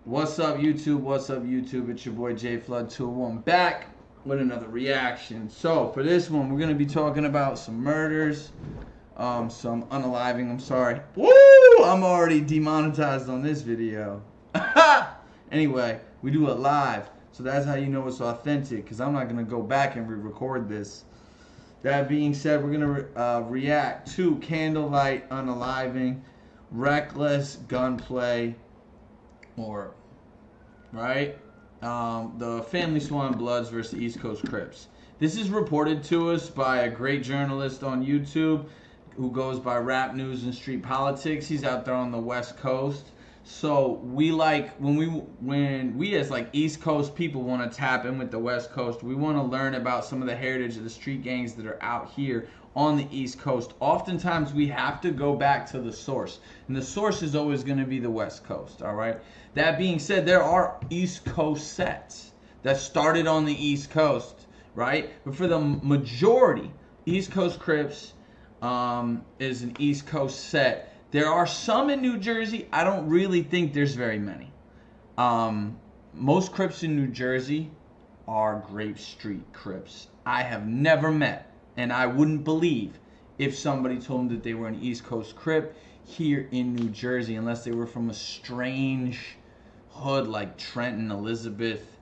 What's up, YouTube? What's up, YouTube? It's your boy JFlood201 back with another reaction. So for this one, we're gonna be talking about some murders, some unaliving. I'm sorry. Woo! I'm already demonetized on this video. Anyway, we do it live, so that's how you know it's authentic. Because I'm not gonna go back and re-record this. That being said, we're gonna react to candlelight unaliving, reckless gunplay, or right, the Family Swan Bloods versus East Coast Crips. This is reported to us by a great journalist on YouTube who goes by Rap News and Street Politics. He's out there on the West Coast. So we like when we as like East Coast people want to tap in with the West Coast. We want to learn about some of the heritage of the street gangs that are out here on the East Coast. Oftentimes we have to go back to the source, and the source is always going to be the West Coast. All right. That being said, there are East Coast sets that started on the East Coast, right? But for the majority, East Coast Crips is an East Coast set. There are some in New Jersey. I don't really think there's very many. Most Crips in New Jersey are Grape Street Crips. I have never met, and I wouldn't believe if somebody told me that they were an East Coast Crip here in New Jersey, unless they were from a strange hood like Trenton, Elizabeth,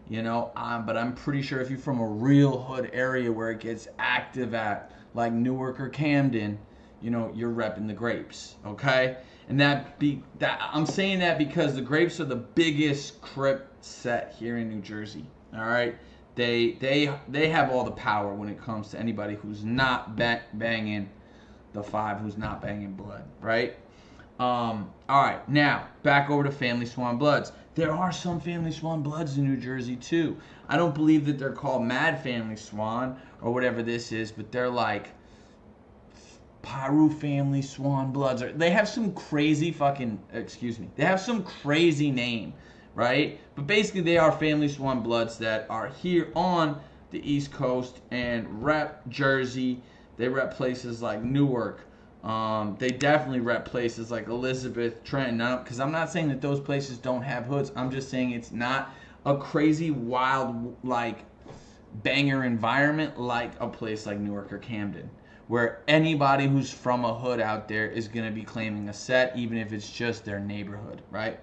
you know. But I'm pretty sure if you're from a real hood area where it gets active at, like Newark or Camden, you know, you're repping the Grapes, okay? And I'm saying that because the Grapes are the biggest Crip set here in New Jersey. All right, they have all the power when it comes to anybody who's not banging the five, who's not banging blood, right? All right, now back over to Family Swan Bloods. There are some Family Swan Bloods in New Jersey too. I don't believe that they're called Mad Family Swan or whatever this is, but they're like Paru Family Swan Bloods. They have some crazy fucking, they have some crazy name, right? But basically they are Family Swan Bloods that are here on the East Coast and rep Jersey. They rep places like Newark. They definitely rep places like Elizabeth, Trenton. Because I'm not saying that those places don't have hoods. I'm just saying it's not a crazy, wild, like banger environment like a place like Newark or Camden, where anybody who's from a hood out there is going to be claiming a set, even if it's just their neighborhood, right?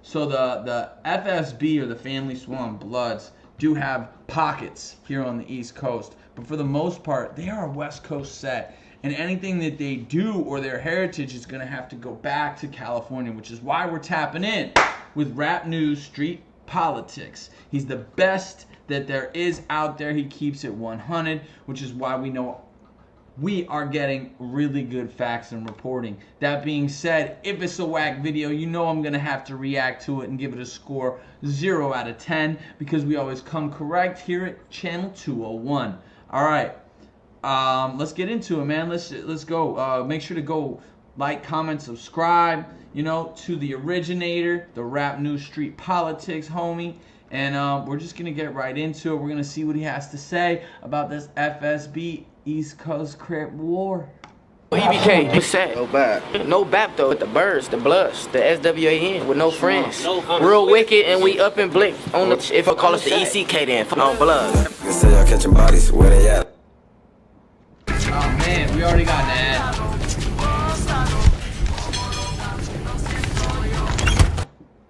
So the FSB, or the Family Swan Bloods, do have pockets here on the East Coast, but for the most part, they are a West Coast set, and anything that they do or their heritage is going to have to go back to California, which is why we're tapping in with Rap News Street Politics. He's the best that there is out there. He keeps it 100, which is why we know we are getting really good facts and reporting. That being said, if it's a whack video, you know I'm going to have to react to it and give it a score 0 out of 10, because we always come correct here at Channel 201. All right, let's get into it, man. Let's go. Make sure to go like, comment, subscribe, you know, to the originator, the Rap News Street Politics homie. And we're just going to get right into it. We're going to see what he has to say about this FSB East Coast Crip war. EBK, you said No bap. no bap though, with the Birds, the Bloods, the SWAN, with no friends. Real wicked, and we up and blick on the. If I call us the ECK, then on Blood. You say y'all catching bodies, where they at? Oh man, we already got an ad.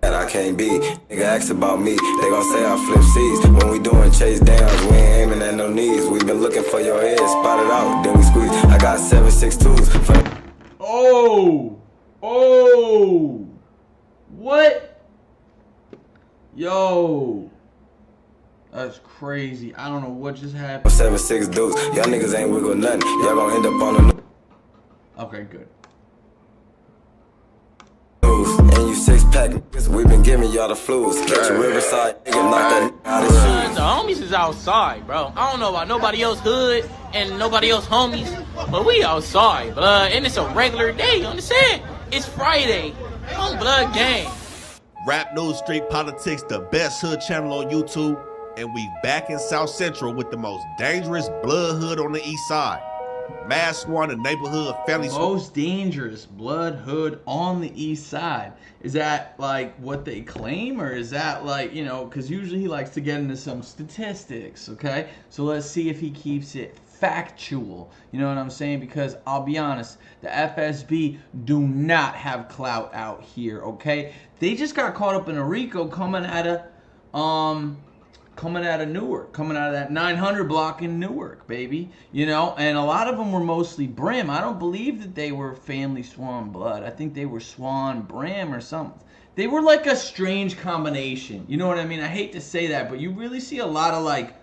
I can't be. Nigga ask about me, they gon' say I flip C's. When we doing chase downs, we ain't aiming at no knees. We been looking for your head, spot it out, then we squeeze. I got 7.62s. Oh, what? Yo, that's crazy. I don't know what just happened. 7.6 dudes, y'all niggas ain't wiggle nothing. Y'all gon' end up on the Okay, good. and you 6-pack niggas, we been giving y'all the flus. Catch a Riverside, nigga, knock that out of shoes. The homies is outside, bro. I don't know about nobody else hood and nobody else homies, but we outside, blood. And it's a regular day, you understand? It's Friday. On Blood Gang. Rap News Street Politics, the best hood channel on YouTube, and we back in South Central with the most dangerous blood hood on the east side. Mass Swan, a neighborhood family. Most dangerous blood hood on the east side. Is that like what they claim, or is that like, you know, because usually he likes to get into some statistics, okay? So let's see if he keeps it factual. You know what I'm saying? Because I'll be honest, the FSB do not have clout out here, okay? They just got caught up in a RICO coming out of Newark, coming out of that 900 block in Newark, baby. You know, and a lot of them were mostly Brim. I don't believe that they were family Swan blood. I think they were Swan Brim or something. They were like a strange combination. You know what I mean? I hate to say that, but you really see a lot of like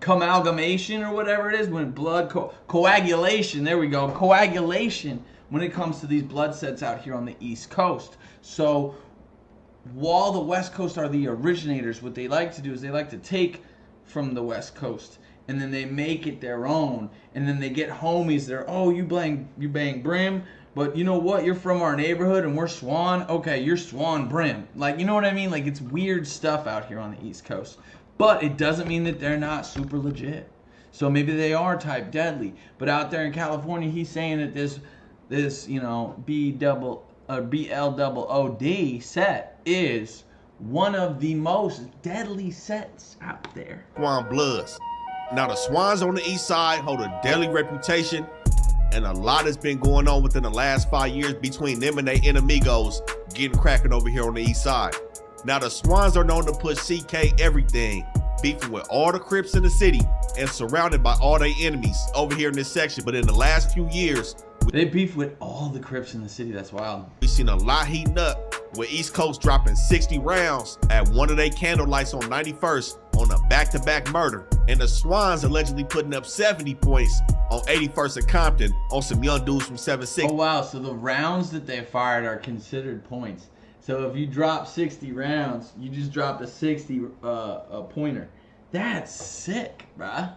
amalgamation or whatever it is when blood coagulation. There we go, coagulation when it comes to these blood sets out here on the East Coast. So while the West Coast are the originators, what they like to do is they like to take from the West Coast and then they make it their own, and then they get homies there. Oh, you bang Brim, but you know what? You're from our neighborhood and we're Swan. Okay, you're Swan Brim. Like, you know what I mean? Like, it's weird stuff out here on the East Coast. But it doesn't mean that they're not super legit. So maybe they are type deadly. But out there in California, he's saying that this you know, BLOOD set is one of the most deadly sets out there. Swan Bloods. Now the Swans on the east side hold a deadly reputation, and a lot has been going on within the last 5 years between them and their enemigos getting cracking over here on the east side. Now the Swans are known to push CK everything, beefing with all the Crips in the city and surrounded by all their enemies over here in this section. But in the last few years, they beef with all the Crips in the city. That's wild. We've seen a lot heating up, with East Coast dropping 60 rounds at one of their candlelights on 91st on a back-to-back murder, and the Swans allegedly putting up 70 points on 81st and Compton on some young dudes from 7-6. Oh wow, so the rounds that they fired are considered points. So if you drop 60 rounds, you just dropped a 60 pointer. That's sick, bruh.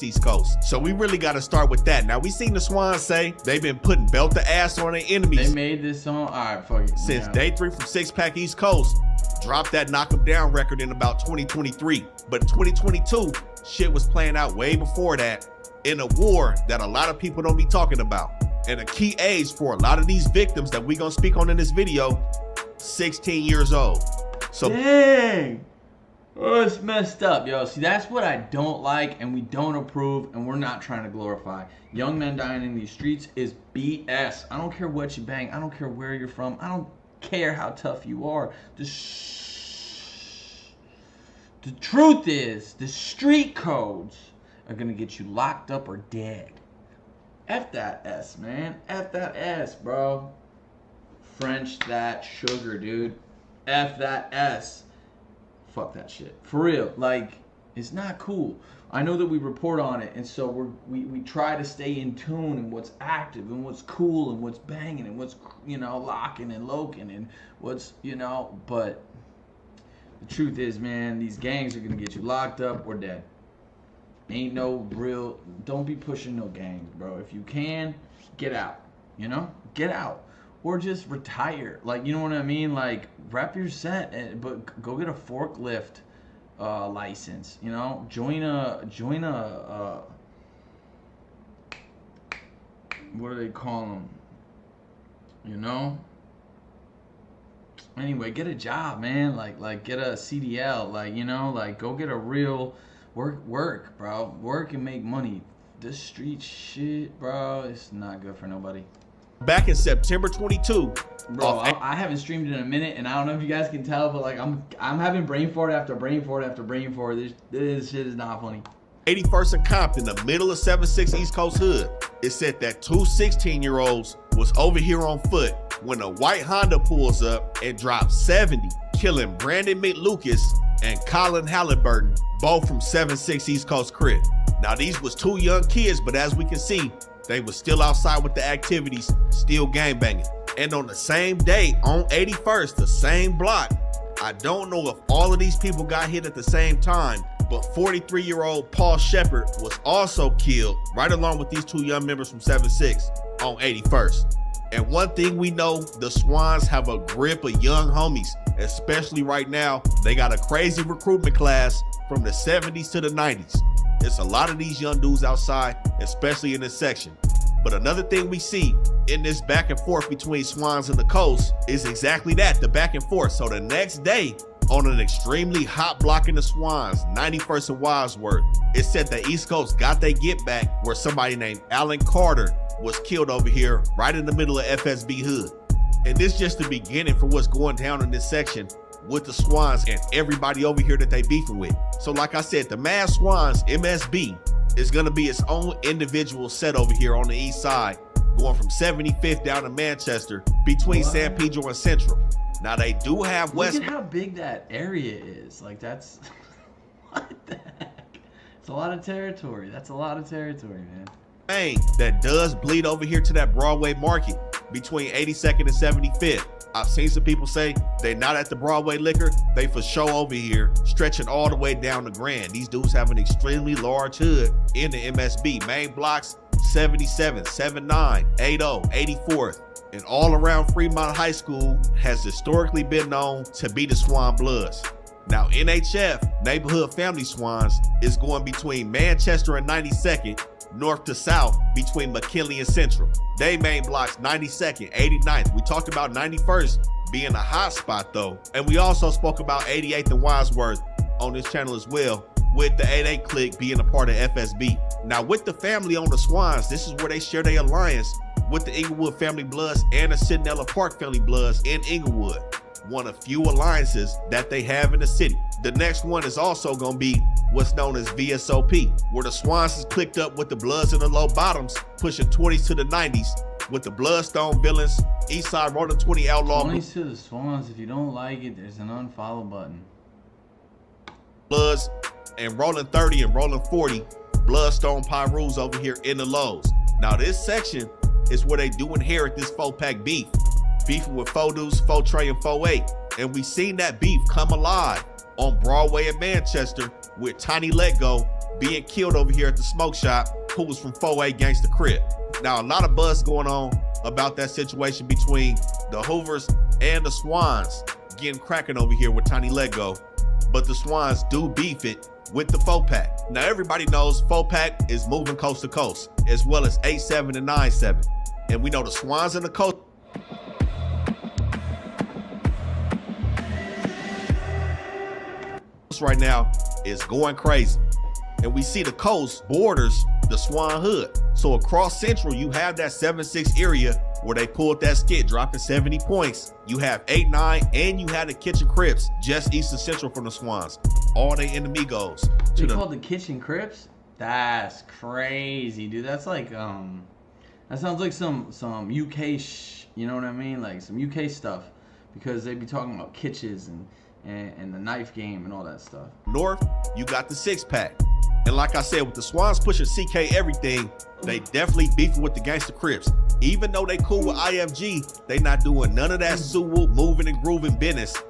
East Coast. So we really got to start with that. Now, we seen the Swans say they've been putting belt to ass on their enemies. They made this song, all right, fuck it. Since day 3 from 6-pack East Coast. Dropped that knock 'em down record in about 2023. But in 2022, shit was playing out way before that in a war that a lot of people don't be talking about. And a key age for a lot of these victims that we gonna speak on in this video, 16 years old. So dang. Oh, it's messed up, yo. See, that's what I don't like and we don't approve and we're not trying to glorify. Young men dying in these streets is BS. I don't care what you bang. I don't care where you're from. I don't care how tough you are. The truth is, the street codes are going to get you locked up or dead. F that S, man. F that S, bro. French that sugar, dude. F that S. Fuck that shit. For real. Like, it's not cool. I know that we report on it, and so we try to stay in tune and what's active and what's cool and what's banging and what's, you know, locking and loking and what's, you know, but the truth is, man, these gangs are going to get you locked up or dead. Ain't no real, don't be pushing no gangs, bro. If you can, get out, you know? Get out. Or just retire. Like, you know what I mean? Like, rep your set, but go get a forklift license, you know? Join a what do they call them? You know? Anyway, get a job, man. Like get a CDL. Like, you know, like go get a real work, bro. Work and make money. This street shit, bro, it's not good for nobody. Back in September 22, bro, I haven't streamed in a minute, and I don't know if you guys can tell, but like I'm having brain fart after brain fart after brain fart. This shit is not funny. 81st and Compton, the middle of 7-6 East Coast hood. It said that two 16-year-olds was over here on foot when a white Honda pulls up and drops 70, killing Brandon McLucas and Colin Halliburton, both from 7-6 East Coast Crip. Now these was two young kids, but as we can see, they was still outside with the activities, still gangbanging. And on the same day, on 81st, the same block, I don't know if all of these people got hit at the same time, but 43-year-old Paul Shepard was also killed right along with these two young members from 7-6 on 81st. And one thing we know, the Swans have a grip of young homies, especially right now. They got a crazy recruitment class from the 70s to the 90s. It's a lot of these young dudes outside, especially in this section. But another thing we see in this back and forth between Swans and the Coast is exactly that, the back and forth. So the next day, on an extremely hot block in the Swans, 91st and Wadsworth, it said the East Coast got their get back where somebody named Alan Carter was killed over here right in the middle of FSB Hood. And this just the beginning for what's going down in this section with the Swans and everybody over here that they beefing with. So like I said, the Mad Swans, MSB, is gonna be its own individual set over here on the east side, going from 75th down to Manchester between San Pedro and Central. Now they do have West. Look at how big that area is. Like that's, what the heck? It's a lot of territory. That's a lot of territory, man. That does bleed over here to that Broadway market between 82nd and 75th. I've seen some people say they're not at the Broadway liquor. They for sure over here, stretching all the way down to Grand. These dudes have an extremely large hood in the MSB. Main blocks, 77, 79, 80, 84th. And all around Fremont High School has historically been known to be the Swan Bloods. Now NHF, Neighborhood Family Swans, is going between Manchester and 92nd, north to south between McKinley and Central. They main blocks 92nd, 89th. We talked about 91st being a hot spot though. And we also spoke about 88th and Wadsworth on this channel as well, with the 88 clique being a part of FSB. Now with the family on the Swans, this is where they share their alliance with the Inglewood Family Bloods and the Centinela Park Family Bloods in Inglewood. One of few alliances that they have in the city. The next one is also gonna be what's known as VSOP, where the Swans is clicked up with the Bloods and the Low Bottoms, pushing 20s to the 90s with the Bloodstone Villains, Eastside Rolling 20 Outlaw 20s to the Swans. If you don't like it, there's an unfollow button. Bloods, and Rolling 30 and Rolling 40, Bloodstone Pyrus over here in the lows. Now this section is where they do inherit this 4-pack beef. Beefing with 4 Deuce, 4 Trey, and 4-8. And we seen that beef come alive on Broadway in Manchester with Tiny Let Go being killed over here at the smoke shop, who was from 4-8 Gangsta Crip. Now a lot of buzz going on about that situation between the Hoovers and the Swans getting cracking over here with Tiny Let Go. But the Swans do beef it with the 4-pack. Now everybody knows 4-pack is moving coast to coast, as well as 8-7 and 9-7. And we know the Swans and the coast right now is going crazy. And we see the coast borders the Swan Hood. So across Central, you have that 7-6 area where they pulled that skit, dropping 70 points. You have 8-9, and you have the Kitchen Crips just east of Central from the Swans. All they enemigos. They called the Kitchen Crips? That's crazy, dude. That's like, that sounds like some UK you know what I mean? Like some UK stuff. Because they be talking about kitchens and the knife game and all that stuff. North, you got the 6-pack. And like I said, with the Swans pushing CK everything, they definitely beefing with the Gangsta Crips. Even though they cool with IFG, they not doing none of that Sue moving and grooving business.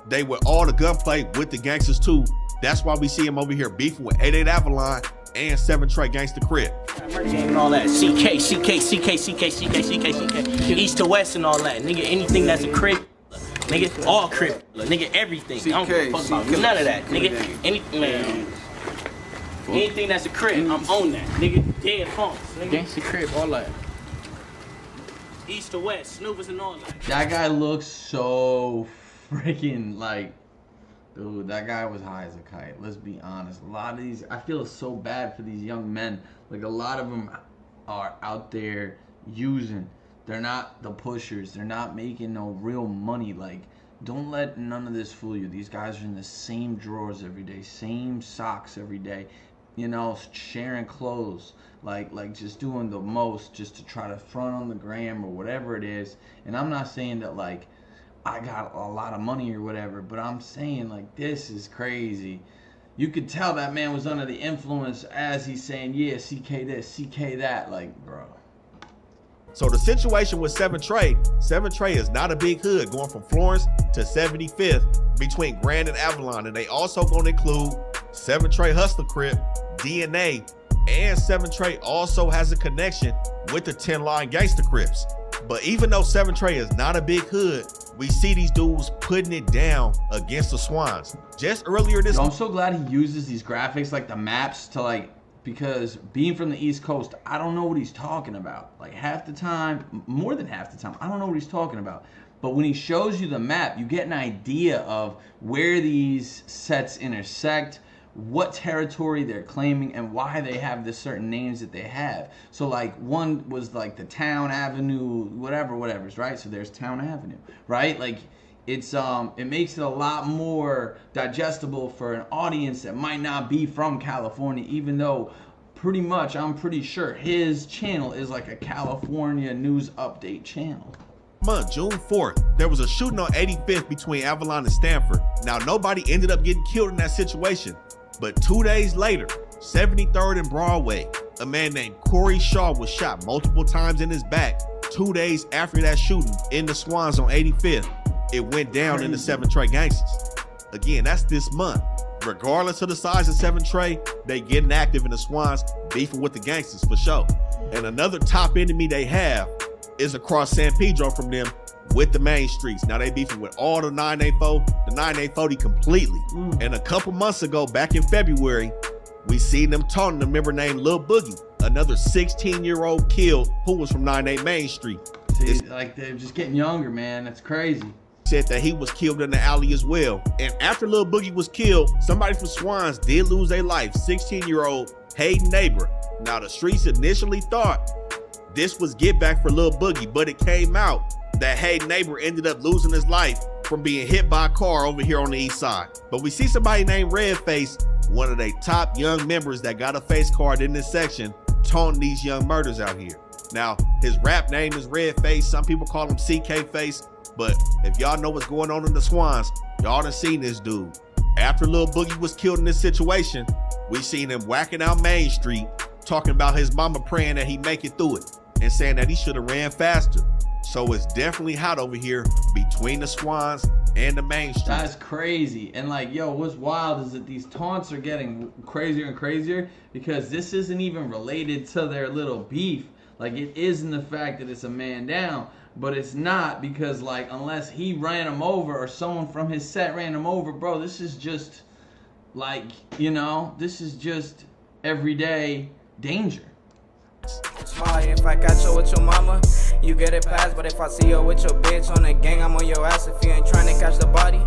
They with all the gunplay with the gangsters too. That's why we see them over here beefing with 88 Avalon and 7 Trey Gangsta Crip. And all that CK, east to west and all that. Nigga, anything that's a Crip. Nigga, all Crip, nigga, everything. I don't give a fuck about none of that, nigga. Anything that's a Crip, I'm on that, nigga. Dead funks, nigga. Gangsta Crip, all that. East to west, snoopers and all that. That guy looks so freaking like, dude, that guy was high as a kite. Let's be honest. A lot of these, I feel so bad for these young men. Like a lot of them are out there using. They're not the pushers. They're not making no real money. Like, don't let none of this fool you. These guys are in the same drawers every day, same socks every day, you know, sharing clothes, like just doing the most just to try to front on the gram or whatever it is. And I'm not saying that, like, I got a lot of money or whatever, but I'm saying, like, this is crazy. You could tell that man was under the influence as he's saying, yeah, CK this, CK that. Like, bro. So the situation with 7 Trey is not a big hood, going from Florence to 75th between Grand and Avalon. And they also going to include 7 Trey Hustler Crip, DNA, and 7 Trey also has a connection with the 10 Line Gangsta Crips. But even though 7 Trey is not a big hood, we see these dudes putting it down against the Swans. Just earlier this I'm so glad he uses these graphics, like the maps, to like because being from the East Coast, I don't know what he's talking about. Like half the time, more than half the time, I don't know what he's talking about. But when he shows you the map, you get an idea of where these sets intersect, what territory they're claiming, and why they have the certain names that they have. So like one was like the Town Avenue, whatever's, right? So there's Town Avenue, right? Like it's it makes it a lot more digestible for an audience that might not be from California, even though pretty much I'm pretty sure his channel is like a California news update channel. June 4th, there was a shooting on 85th between Avalon and Stanford. Now, nobody ended up getting killed in that situation, but 2 days later, 73rd and Broadway, a man named Corey Shaw was shot multiple times in his back 2 days after that shooting in the Swans on 85th. It went down in the 7 Trey Gangsters. Again, that's this month. Regardless of the size of 7 Trey, they getting active in the Swans, beefing with the gangsters for sure. And another top enemy they have is across San Pedro from them with the main streets. Now they beefing with all the 984, the 9840 completely. And a couple months ago, back in February, we seen them taunting a member named Lil Boogie, another 16-year-old killed who was from 98 Main Street. See, like they're just getting younger, man. That's crazy. Said that he was killed in the alley as well. And after Lil Boogie was killed, somebody from Swans did lose their life, 16-year-old Hayden Neighbor. Now the streets initially thought this was get back for Lil Boogie, but it came out that Hayden Neighbor ended up losing his life from being hit by a car over here on the east side. But we see somebody named Redface, one of their top young members that got a face card in this section, taunting these young murders out here. Now, his rap name is Redface. Some people call him CK Face. But if y'all know what's going on in the Swans, y'all done seen this dude. After Lil Boogie was killed in this situation, we seen him whacking out Main Street, talking about his mama praying that he make it through it, and saying that he should have ran faster. So it's definitely hot over here between the Swans and the Main Street. That's crazy. And like, yo, what's wild is that these taunts are getting crazier and crazier because this isn't even related to their little beef. Like, it is in the fact that it's a man down, but it's not because, like, unless he ran him over or someone from his set ran him over, bro, this is just, like, you know, this is just everyday danger. If I catch you with your mama, you get it passed. But if I see you with your bitch on the gang, I'm on your ass. If you ain't trying to catch the body,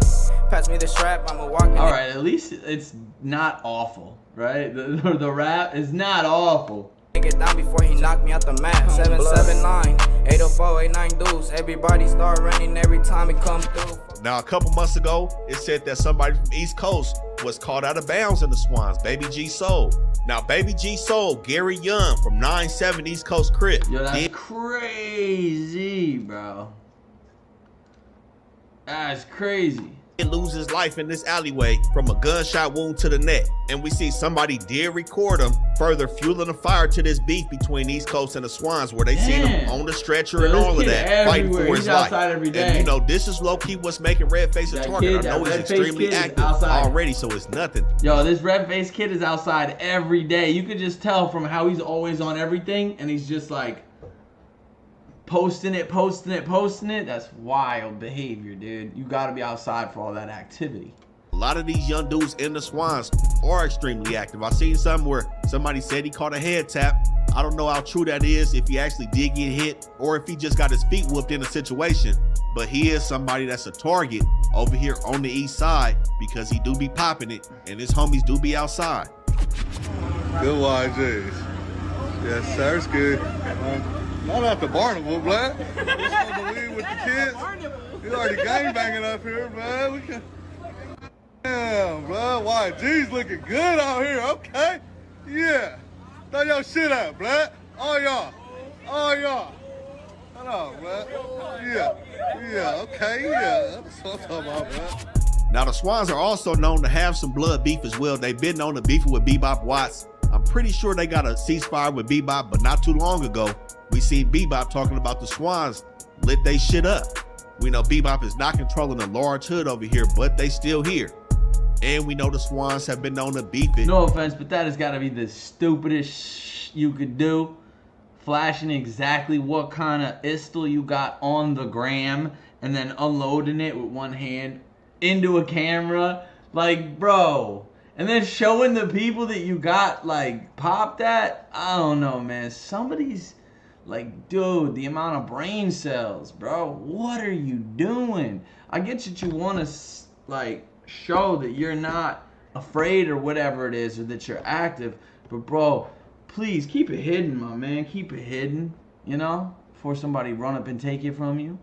pass me the strap, I'ma walk in. All right, at least it's not awful, right? The rap is not awful. Get down before he knocked me out the mat. 779, 804, 89 dudes. Everybody start running every time it comes through. Now, a couple months ago, it said that somebody from East Coast was caught out of bounds in the Swans, Baby G Soul. Now, Baby G Soul, Gary Young from 9-7 East Coast Crips. Yo, that's crazy, bro. That's crazy. Lose his life in this alleyway from a gunshot wound to the neck. And we see somebody did record him, further fueling the fire to this beef between East Coast and the Swans, where they seen him on the stretcher and all of that, fighting for his life. And you know, this is low-key what's making Redface a target. I know he's extremely active already, so it's nothing. Yo, this Redface kid is outside every day. You could just tell from how he's always on everything, and he's just like posting it. That's wild behavior, dude. You gotta be outside for all that activity. A lot of these young dudes in the Swans are extremely active. I seen something where somebody said he caught a head tap. I don't know how true that is, if he actually did get hit or if he just got his feet whooped in a situation. But he is somebody that's a target over here on the east side because he do be popping it and his homies do be outside. Good YJs. Yes, sir, it's good. Not at the Barnable, blood. We supposed to leave with the kids. You already gangbanging up here, man. We can. Damn, blood. YG's looking good out here. Okay. Yeah. Throw your shit out, blood. All y'all. Hold on, blood. Yeah. Okay. Yeah. That's what I'm talking about, blood. Now, the Swans are also known to have some blood beef as well. They've been known to beef with Bebop Watts. I'm pretty sure they got a ceasefire with Bebop, but not too long ago, we seen Bebop talking about the Swans lit they shit up. We know Bebop is not controlling a large hood over here, but they still here. And we know the Swans have been known to beef it. No offense, but that has got to be the stupidest you could do. Flashing exactly what kind of pistol you got on the gram and then unloading it with one hand into a camera. Like, bro. and then showing the people that you got like popped at. I don't know, man. Somebody's like, dude, the amount of brain cells, bro. What are you doing? I get that you want to like show that you're not afraid or whatever it is, or that you're active, but bro, please keep it hidden, my man. Keep it hidden, you know, before somebody run up and take it from you,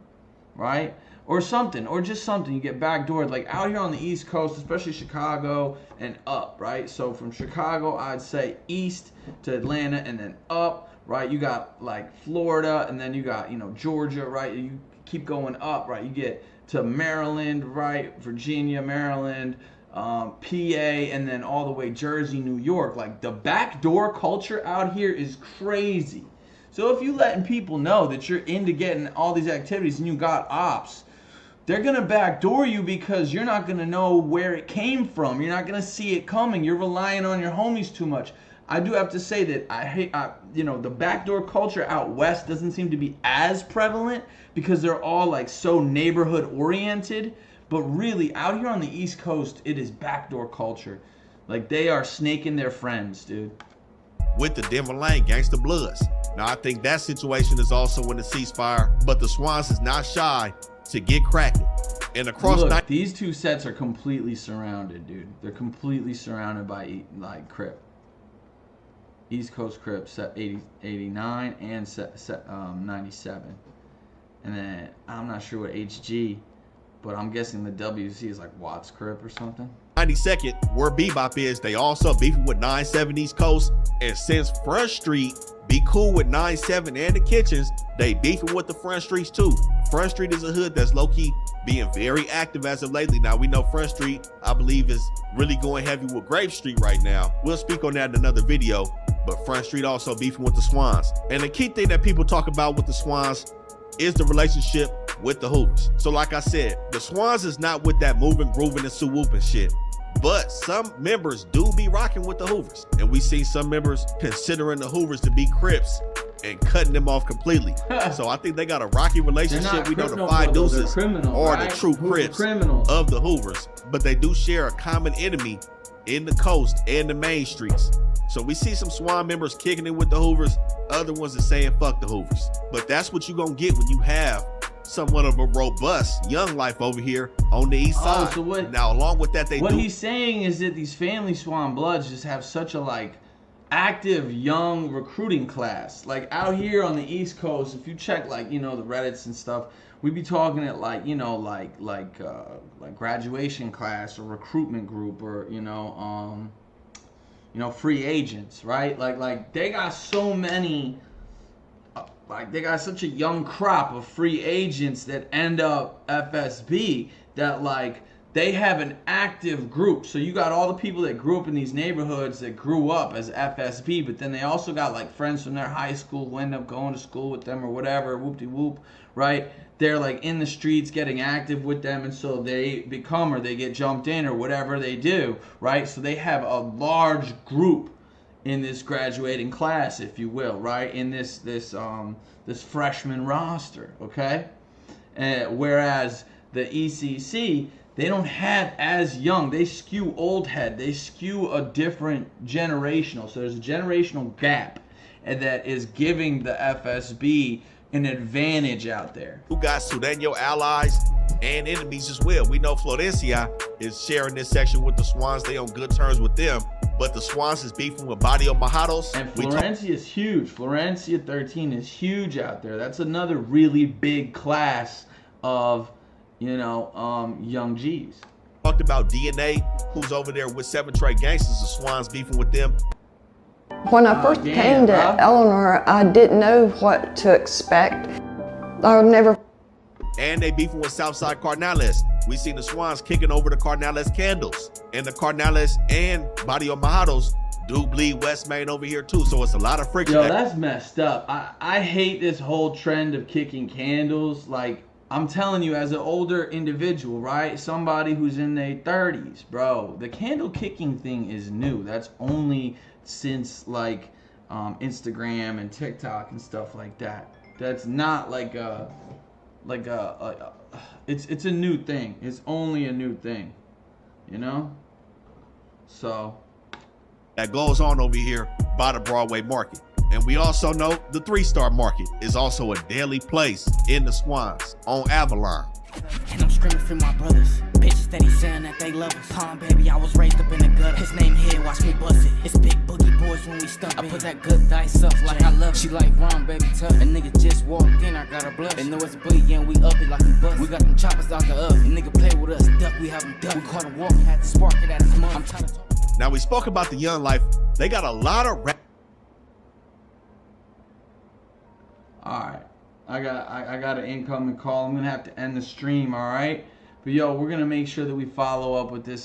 right? Or something, or just something. You get backdoored, like out here on the East Coast, especially Chicago and up, right? So from Chicago, I'd say east to Atlanta and then up, right? You got like Florida, and then you got, you know, Georgia, right? You keep going up, right? You get to Maryland, right? Virginia, Maryland, PA, and then all the way Jersey, New York. Like the backdoor culture out here is crazy. So if you letting people know that you're into getting all these activities and you got ops, they're gonna backdoor you because you're not gonna know where it came from. You're not gonna see it coming. You're relying on your homies too much. I do have to say that I hate, you know, the backdoor culture out west doesn't seem to be as prevalent because they're all like so neighborhood oriented. But really, out here on the East Coast, it is backdoor culture. Like, they are snaking their friends, dude. With the Denver Lane Gangsta Bloods. Now, I think that situation is also in the ceasefire, but the Swans is not shy to get cracking. And across Look, these two sets are completely surrounded, dude. They're completely surrounded by, like, Crip. East Coast Crips, set 89 and set 97. And then, I'm not sure what HG... but I'm guessing the WC is like Watts Crip or something. 92nd, where Bebop is, they also beefing with 97 East Coast. And since Front Street be cool with 97 and the Kitchens, they beefing with the Front Streets too. Front Street is a hood that's low-key being very active as of lately. Now, we know Front Street, I believe, is really going heavy with Grape Street right now. We'll speak on that in another video, but Front Street also beefing with the Swans. And the key thing that people talk about with the Swans is the relationship with the Hoovers. So like I said, the Swans is not with that moving, grooving, and swooping shit. But some members do be rocking with the Hoovers. And we see some members considering the Hoovers to be Crips and cutting them off completely. So I think they got a rocky relationship. We know the Five Deuces are right? The true Crips of the Hoovers. But they do share a common enemy in the coast and the main streets. So we see some Swan members kicking it with the Hoovers, other ones are saying fuck the Hoovers. But that's what you're gonna get when you have somewhat of a robust young life over here on the east side. So what, now, along with that, what he's saying is that these family Swan Bloods just have such a like active young recruiting class. Like out here on the East Coast, if you check like, you know, the Reddits and stuff, we'd be talking at like, you know, like graduation class or recruitment group, or you know, free agents, right? Like they got so many, like they got such a young crop of free agents that end up FSB that like they have an active group. So you got all the people that grew up in these neighborhoods that grew up as FSB, but then they also got like friends from their high school who end up going to school with them or whatever, whoop-de-whoop, right? They're like in the streets getting active with them, and so they become, or they get jumped in or whatever they do, right? So they have a large group in this graduating class, if you will, right? In this freshman roster, okay? Whereas the ECC, they don't have as young. They skew old head. They skew a different generational. So there's a generational gap, and that is giving the FSB an advantage out there. Who got Sudeño allies and enemies as well. We know Florencia is sharing this section with the Swans. They on good terms with them, but the Swans is beefing with Barrio Majados. And Florencia is huge. Florencia 13 is huge out there. That's another really big class of, you know, young G's. Talked about DNA, who's over there with 7 Trey Gangsters. The Swans beefing with them. When I first came to Eleanor, I didn't know what to expect. I never. And they beefing with Southside Carnales. We seen the Swans kicking over the Carnales Candles. And the Carnales and Barrio Majados do bleed West Main over here too. So it's a lot of friction. Yo, that's messed up. I hate this whole trend of kicking candles. Like, I'm telling you, as an older individual, right? Somebody who's in their 30s, bro. The candle kicking thing is new. That's only since like Instagram and TikTok and stuff like that. That's not like it's a new thing. It's only a new thing, you know? So that goes on over here by the Broadway market. And we also know the 3-Star market is also a daily place in the Swans on Avalon. And I'm screaming for my brothers. Bitches that he saying that they love us. Palm baby, I was raised up in the gutter. His name here, watch me bust it. It's big boogie boys when we stump. I put that good dice up like I love it. She like Ron, baby, tough. A nigga just walked in, I got her blush. They know it's bleak, and we up it like we bust. We got them choppers out the oven. Nigga play with us, duck, we have him duck. We caught him walking, had to spark it at his mom. I'm trying to talk. Now we spoke about the Young Life. They got a lot of rap. all right, I got an incoming call. I'm gonna have to end the stream. All right, but yo, we're gonna make sure that we follow up with this